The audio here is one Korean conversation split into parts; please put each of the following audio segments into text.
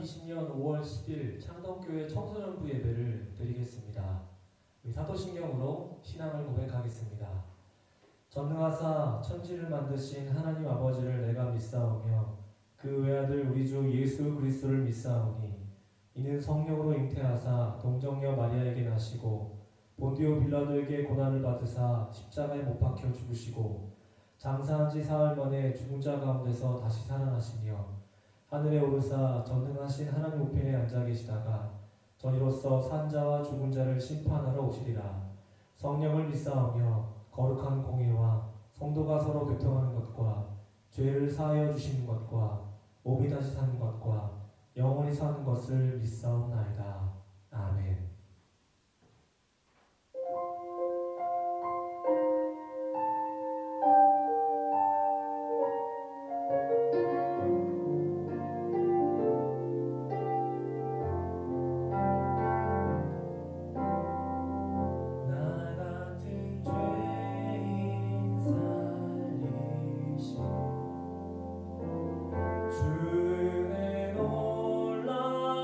2020년 5월 10일 창덕교회 청소년부 예배를 드리겠습니다. 우리 사도신경으로 신앙을 고백하겠습니다. 전능하사 천지를 만드신 하나님 아버지를 내가 믿사오며 그 외아들 우리 주 예수 그리스도를 믿사오니 이는 성령으로 잉태하사 동정녀 마리아에게 나시고 본디오 빌라도에게 고난을 받으사 십자가에 못 박혀 죽으시고 장사한 지 사흘 만에 죽은 자 가운데서 다시 살아나시며 하늘에 오르사 전능하신 하나님 우편에 앉아 계시다가 전이로서 산 자와 죽은 자를 심판하러 오시리라. 성령을 믿사오며 거룩한 공예와 성도가 서로 교통하는 것과 죄를 사하여 주시는 것과 몸이 다시 사는 것과 영원히 사는 것을 믿사옵나이다. 아멘. 주의 놀라와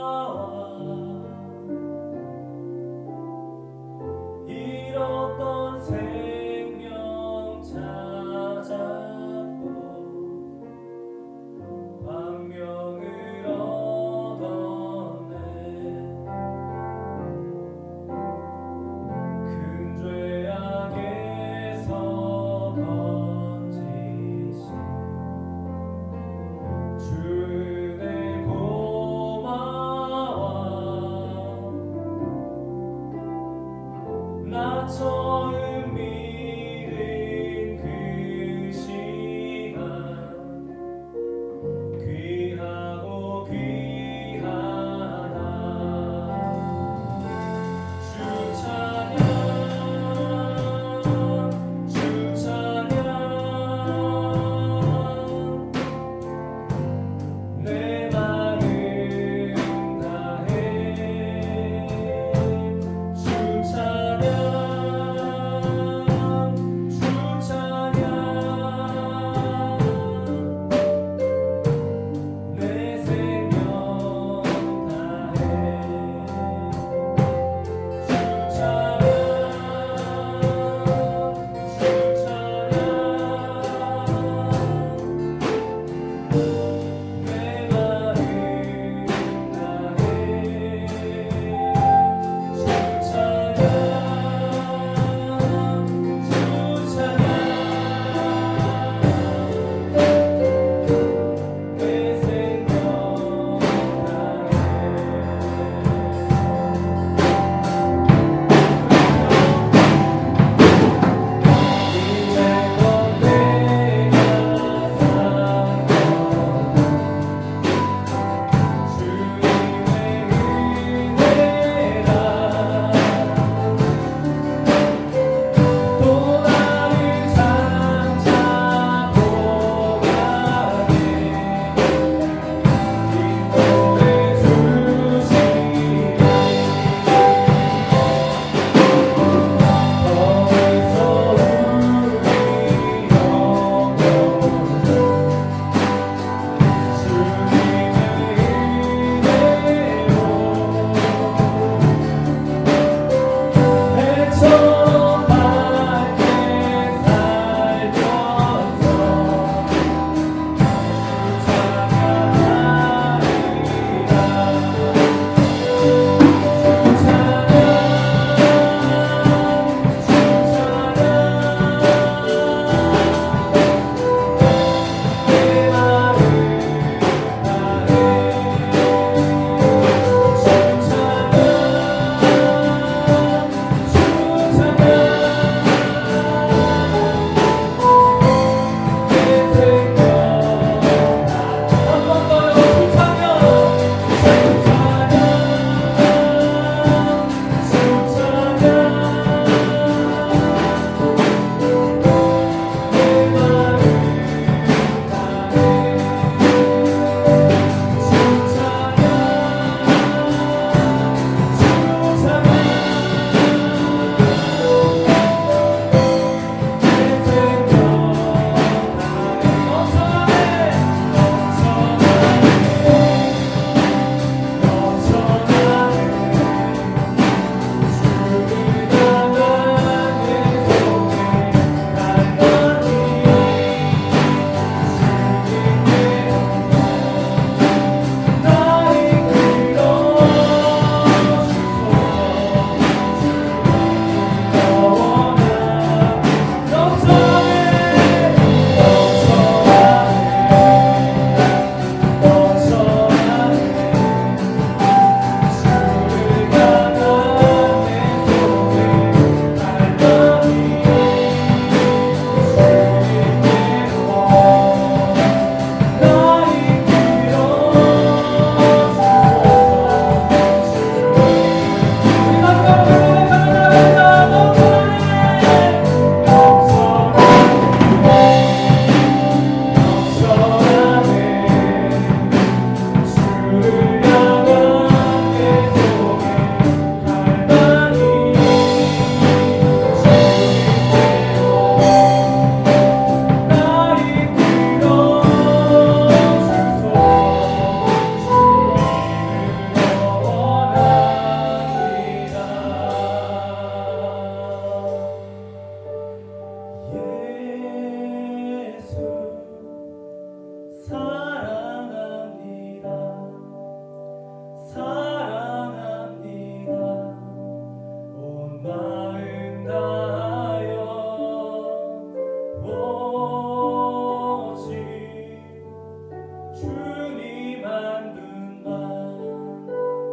주님 한 분만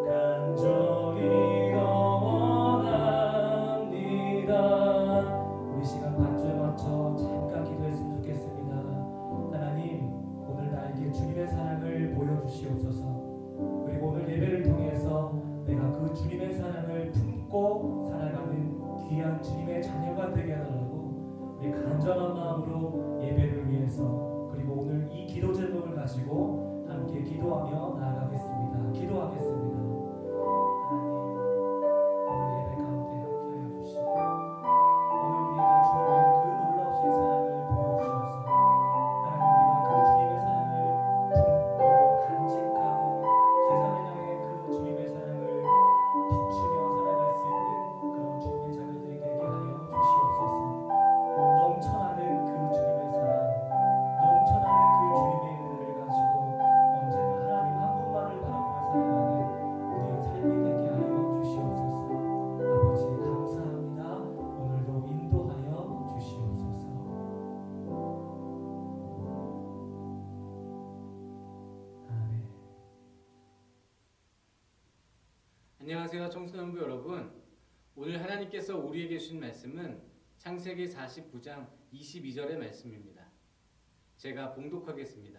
간절히 원합니다. 우리 시간 반주에 맞춰 잠깐 기도했으면 좋겠습니다. 하나님, 오늘 나에게 주님의 사랑을 보여주시옵소서. 그리고 오늘 예배를 통해서 내가 그 주님의 사랑을 품고 살아가는 귀한 주님의 자녀가 되게 하라고 우리 간절한 마음으로 예배를 위해서, 그리고 오늘 이 기도 제목을 가지고 함께 기도하며 나아가겠습니다. 기도하겠습니다. 하나님, 오늘 예배 가운데 함께하여 주시고 오늘 우리에게 주님의 그 놀라우신 사랑을 보여주셔서 하나님, 우리가 그 주님의 사랑을 품고 간직하고 세상을 향해 그 주님의 사랑을 비추며 살아갈 수 있는 그런 주님의 자녀들이 되게 하여 주시옵소서. 넘쳐나는 그 주님의 사랑, 넘쳐나는 그 주님의 은혜를 가지고 언제나 하나님 한 분만을 바라보며 살아가는 우리의 삶이 되게 하여 주시옵소서. 아버지 감사합니다. 오늘도 인도하여 주시옵소서. 아멘. 안녕하세요, 청소년부 여러분. 오늘 하나님께서 우리에게 주신 말씀은 창세기 49장 22절의 말씀입니다. 제가 봉독하겠습니다.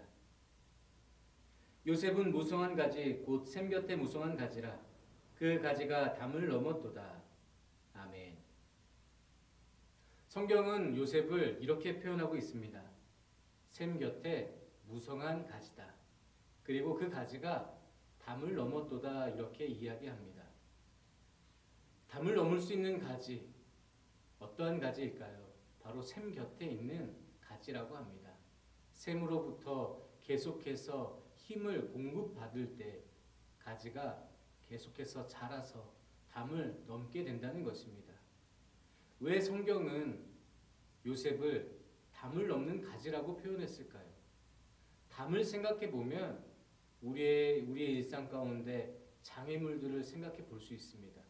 요셉은 무성한 가지 곧 샘 곁에 무성한 가지라 그 가지가 담을 넘었도다. 아멘. 성경은 요셉을 이렇게 표현하고 있습니다. 샘 곁에 무성한 가지다. 그리고 그 가지가 담을 넘었도다, 이렇게 이야기합니다. 담을 넘을 수 있는 가지, 어떠한 가지일까요? 바로 샘 곁에 있는 가지라고 합니다. 샘으로부터 계속해서 힘을 공급받을 때 가지가 계속해서 자라서 담을 넘게 된다는 것입니다. 왜 성경은 요셉을 담을 넘는 가지라고 표현했을까요? 담을 생각해 보면 우리의 일상 가운데 장애물들을 생각해 볼 수 있습니다.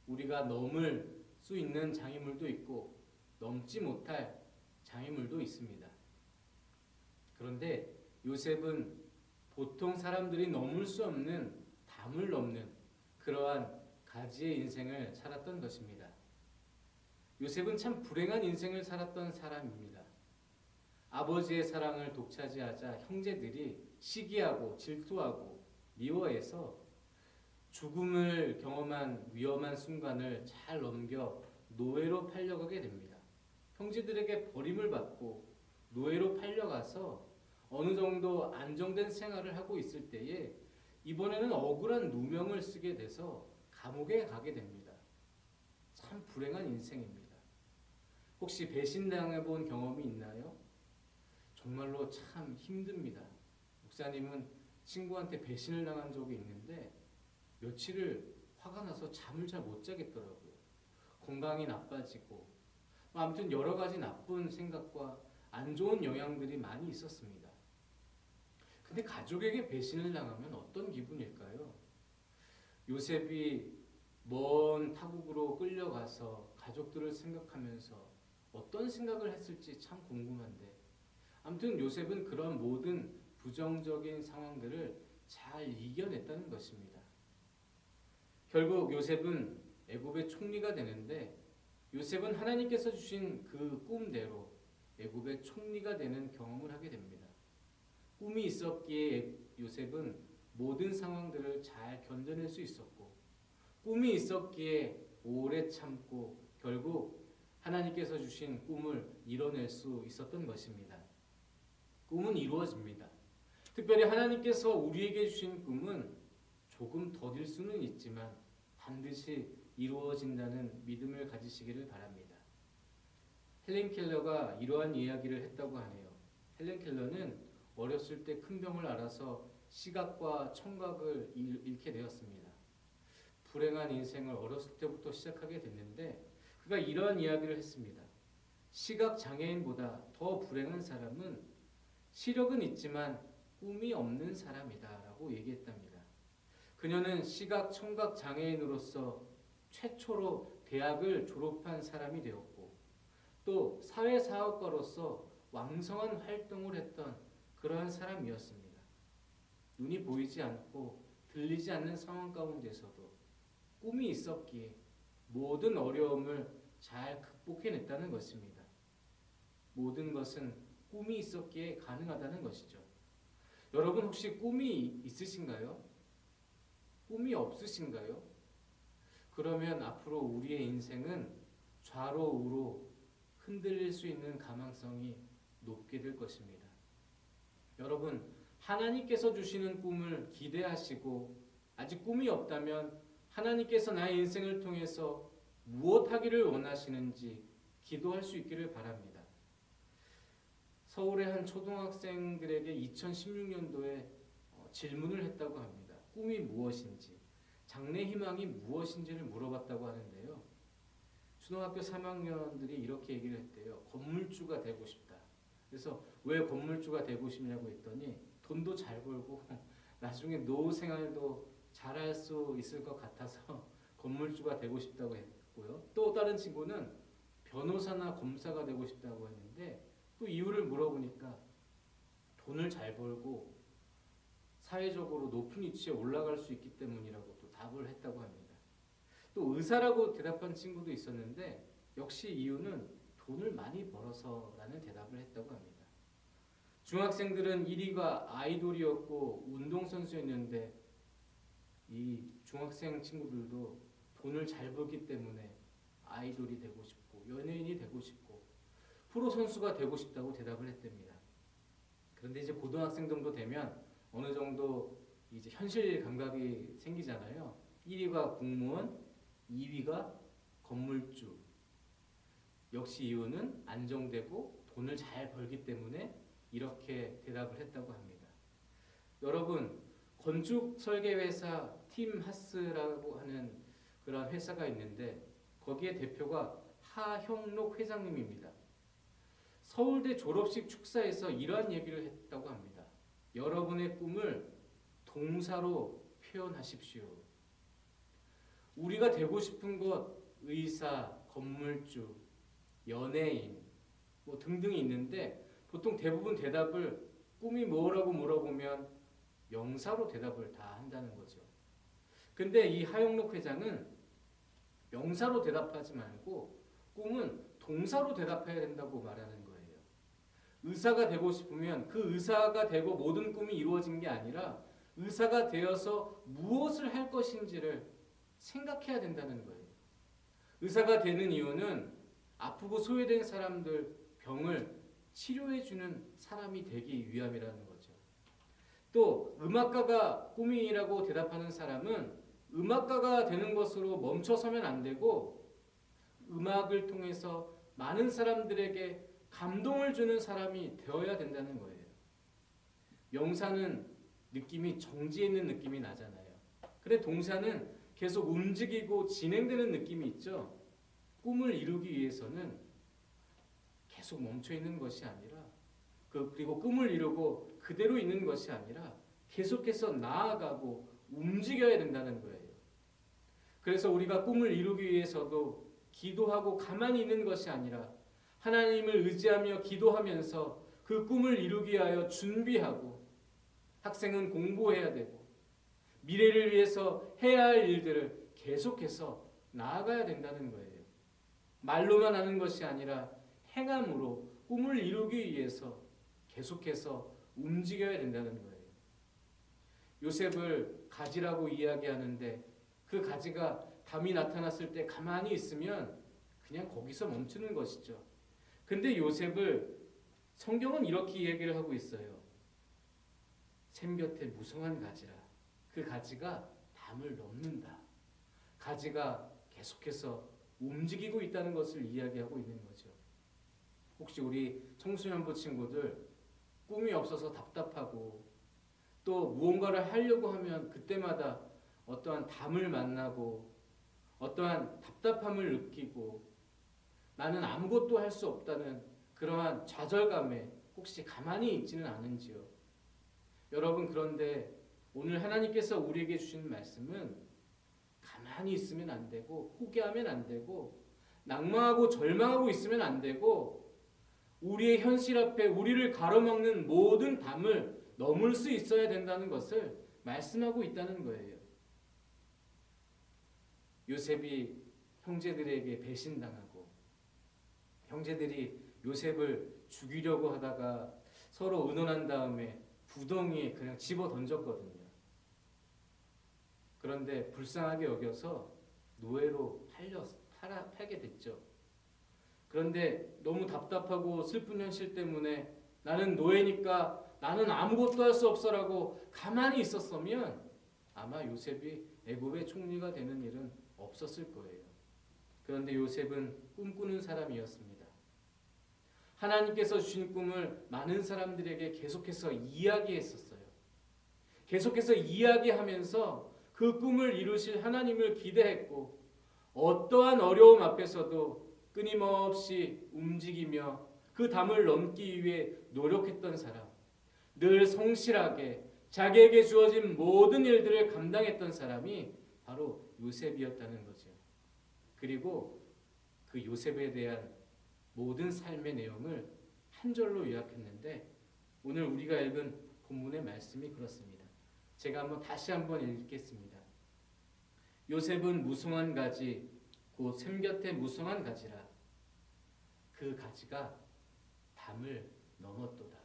우리가 넘을 수 있는 장애물도 있고 넘지 못할 장애물도 있습니다. 그런데 요셉은 보통 사람들이 넘을 수 없는 담을 넘는 그러한 가지의 인생을 살았던 것입니다. 요셉은 참 불행한 인생을 살았던 사람입니다. 아버지의 사랑을 독차지하자 형제들이 시기하고 질투하고 미워해서 죽음을 경험한 위험한 순간을 잘 넘겨 노예로 팔려가게 됩니다. 형제들에게 버림을 받고 노예로 팔려가서 어느 정도 안정된 생활을 하고 있을 때에 이번에는 억울한 누명을 쓰게 돼서 감옥에 가게 됩니다. 참 불행한 인생입니다. 혹시 배신당해 본 경험이 있나요? 정말로 참 힘듭니다. 목사님은 친구한테 배신을 당한 적이 있는데 며칠을 화가 나서 잠을 잘 못 자겠더라고요. 건강이 나빠지고 아무튼 여러 가지 나쁜 생각과 안 좋은 영향들이 많이 있었습니다. 근데 가족에게 배신을 당하면 어떤 기분일까요? 요셉이 먼 타국으로 끌려가서 가족들을 생각하면서 어떤 생각을 했을지 참 궁금한데, 아무튼 요셉은 그런 모든 부정적인 상황들을 잘 이겨냈다는 것입니다. 결국 요셉은 애굽의 총리가 되는데, 요셉은 하나님께서 주신 그 꿈대로 애굽의 총리가 되는 경험을 하게 됩니다. 꿈이 있었기에 요셉은 모든 상황들을 잘 견뎌낼 수 있었고, 꿈이 있었기에 오래 참고 결국 하나님께서 주신 꿈을 이뤄낼 수 있었던 것입니다. 꿈은 이루어집니다. 특별히 하나님께서 우리에게 주신 꿈은 조금 더딜 수는 있지만 반드시 이루어진다는 믿음을 가지시기를 바랍니다. 헬렌 켈러가 이러한 이야기를 했다고 하네요. 헬렌 켈러는 어렸을 때 큰 병을 앓아서 시각과 청각을 잃게 되었습니다. 불행한 인생을 어렸을 때부터 시작하게 됐는데 그가 이러한 이야기를 했습니다. 시각 장애인보다 더 불행한 사람은 시력은 있지만 꿈이 없는 사람이다 라고 얘기했답니다. 그녀는 시각 청각 장애인으로서 최초로 대학을 졸업한 사람이 되었고 또 사회사업가로서 왕성한 활동을 했던 그러한 사람이었습니다. 눈이 보이지 않고 들리지 않는 상황 가운데서도 꿈이 있었기에 모든 어려움을 잘 극복해냈다는 것입니다. 모든 것은 꿈이 있었기에 가능하다는 것이죠. 여러분 혹시 꿈이 있으신가요? 꿈이 없으신가요? 그러면 앞으로 우리의 인생은 좌로 우로 흔들릴 수 있는 가망성이 높게 될 것입니다. 여러분, 하나님께서 주시는 꿈을 기대하시고 아직 꿈이 없다면 하나님께서 나의 인생을 통해서 무엇 하기를 원하시는지 기도할 수 있기를 바랍니다. 서울의 한 초등학생들에게 2016년도에 질문을 했다고 합니다. 꿈이 무엇인지, 장래 희망이 무엇인지를 물어봤다고 하는데요. 초등학교 3학년들이 이렇게 얘기를 했대요. 건물주가 되고 싶다. 그래서 왜 건물주가 되고 싶냐고 했더니 돈도 잘 벌고 나중에 노후 생활도 잘할 수 있을 것 같아서 건물주가 되고 싶다고 했고요. 또 다른 친구는 변호사나 검사가 되고 싶다고 했는데 또 이유를 물어보니까 돈을 잘 벌고 사회적으로 높은 위치에 올라갈 수 있기 때문이라고 또 답을 했다고 합니다. 또 의사라고 대답한 친구도 있었는데 역시 이유는 돈을 많이 벌어서라는 대답을 했다고 합니다. 중학생들은 1위가 아이돌이었고 운동선수였는데 이 중학생 친구들도 돈을 잘 벌기 때문에 아이돌이 되고 싶고 연예인이 되고 싶고 프로 선수가 되고 싶다고 대답을 했답니다. 그런데 이제 고등학생 정도 되면 어느 정도 이제 현실 감각이 생기잖아요. 1위가 공무원, 2위가 건물주. 역시 이유는 안정되고 돈을 잘 벌기 때문에 이렇게 대답을 했다고 합니다. 여러분, 건축 설계 회사 팀하스라고 하는 그런 회사가 있는데 거기에 대표가 하형록 회장님입니다. 서울대 졸업식 축사에서 이러한 얘기를 했다고 합니다. 여러분의 꿈을 동사로 표현하십시오. 우리가 되고 싶은 것 의사, 건물주, 연예인 뭐 등등이 있는데 보통 대부분 대답을 꿈이 뭐라고 물어보면 명사로 대답을 다 한다는 거죠. 근데 이 하영록 회장은 명사로 대답하지 말고 꿈은 동사로 대답해야 된다고 말하는 거예요. 의사가 되고 싶으면 그 의사가 되고 모든 꿈이 이루어진 게 아니라 의사가 되어서 무엇을 할 것인지를 생각해야 된다는 거예요. 의사가 되는 이유는 아프고 소외된 사람들 병을 치료해주는 사람이 되기 위함이라는 거죠. 또 음악가가 꿈이라고 대답하는 사람은 음악가가 되는 것으로 멈춰서면 안 되고 음악을 통해서 많은 사람들에게 감동을 주는 사람이 되어야 된다는 거예요. 명사는 느낌이 정지해 있는 느낌이 나잖아요. 그래 동사는 계속 움직이고 진행되는 느낌이 있죠. 꿈을 이루기 위해서는 계속 멈춰 있는 것이 아니라 그리고 꿈을 이루고 그대로 있는 것이 아니라 계속해서 나아가고 움직여야 된다는 거예요. 그래서 우리가 꿈을 이루기 위해서도 기도하고 가만히 있는 것이 아니라 하나님을 의지하며 기도하면서 그 꿈을 이루기 위하여 준비하고 학생은 공부해야 되고 미래를 위해서 해야 할 일들을 계속해서 나아가야 된다는 거예요. 말로만 하는 것이 아니라 행함으로 꿈을 이루기 위해서 계속해서 움직여야 된다는 거예요. 요셉을 가지라고 이야기하는데 그 가지가 담이 나타났을 때 가만히 있으면 그냥 거기서 멈추는 것이죠. 근데 요셉을 성경은 이렇게 얘기를 하고 있어요. 샘 곁에 무성한 가지라. 그 가지가 담을 넘는다. 가지가 계속해서 움직이고 있다는 것을 이야기하고 있는 거죠. 혹시 우리 청소년부 친구들 꿈이 없어서 답답하고 또 무언가를 하려고 하면 그때마다 어떠한 담을 만나고 어떠한 답답함을 느끼고 나는 아무것도 할 수 없다는 그러한 좌절감에 혹시 가만히 있지는 않은지요? 여러분 그런데 오늘 하나님께서 우리에게 주신 말씀은 가만히 있으면 안 되고 포기하면 안 되고 낭망하고 절망하고 있으면 안 되고 우리의 현실 앞에 우리를 가로막는 모든 담을 넘을 수 있어야 된다는 것을 말씀하고 있다는 거예요. 요셉이 형제들에게 배신당하고 형제들이 요셉을 죽이려고 하다가 서로 의논한 다음에 구덩이에 그냥 집어 던졌거든요. 그런데 불쌍하게 여겨서 노예로 팔게 됐죠. 그런데 너무 답답하고 슬픈 현실 때문에 나는 노예니까 나는 아무것도 할 수 없어라고 가만히 있었으면 아마 요셉이 애굽의 총리가 되는 일은 없었을 거예요. 그런데 요셉은 꿈꾸는 사람이었습니다. 하나님께서 주신 꿈을 많은 사람들에게 계속해서 이야기했었어요. 계속해서 이야기하면서 그 꿈을 이루실 하나님을 기대했고 어떠한 어려움 앞에서도 끊임없이 움직이며 그 담을 넘기 위해 노력했던 사람, 늘 성실하게 자기에게 주어진 모든 일들을 감당했던 사람이 바로 요셉이었다는 거죠. 그리고 그 요셉에 대한 모든 삶의 내용을 한 절로 요약했는데 오늘 우리가 읽은 본문의 말씀이 그렇습니다. 제가 다시 한번 읽겠습니다. 요셉은 무성한 가지 곧 샘 곁에 무성한 가지라. 그 가지가 담을 넘었도다.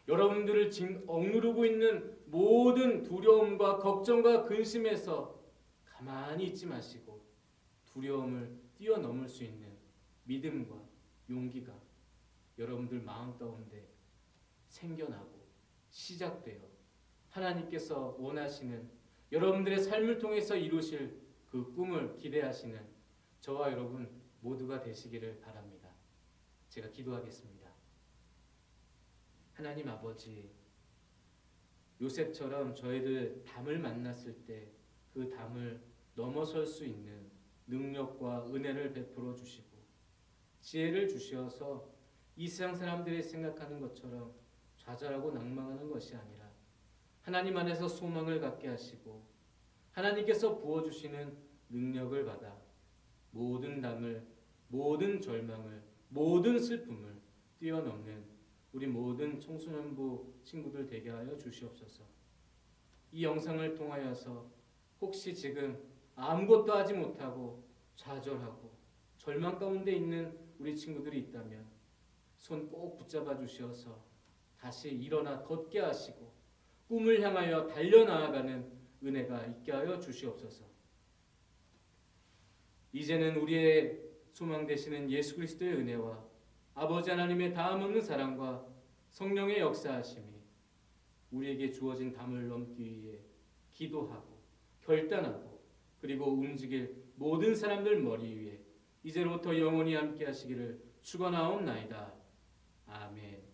여러분들을 억누르고 있는 모든 두려움과 걱정과 근심에서 가만히 있지 마시고 두려움을 뛰어넘을 수 있는 믿음과 용기가 여러분들 마음 가운데 생겨나고 시작되어 하나님께서 원하시는 여러분들의 삶을 통해서 이루실 그 꿈을 기대하시는 저와 여러분 모두가 되시기를 바랍니다. 제가 기도하겠습니다. 하나님 아버지, 요셉처럼 저희들 담을 만났을 때 그 담을 넘어설 수 있는 능력과 은혜를 베풀어 주시고 지혜를 주시어서 이 세상 사람들이 생각하는 것처럼 좌절하고 낭망하는 것이 아니라 하나님 안에서 소망을 갖게 하시고 하나님께서 부어주시는 능력을 받아 모든 담을, 모든 절망을, 모든 슬픔을 뛰어넘는 우리 모든 청소년부 친구들 되게 하여 주시옵소서. 이 영상을 통하여서 혹시 지금 아무것도 하지 못하고 좌절하고 절망 가운데 있는 우리 친구들이 있다면 손 꼭 붙잡아 주시어서 다시 일어나 걷게 하시고 꿈을 향하여 달려나아가는 은혜가 있게 하여 주시옵소서. 이제는 우리의 소망 되시는 예수 그리스도의 은혜와 아버지 하나님의 다함없는 사랑과 성령의 역사하심이 우리에게 주어진 담을 넘기 위해 기도하고 결단하고 그리고 움직일 모든 사람들 머리 위에 이제로부터 영원히 함께 하시기를 축원하옵나이다. 아멘.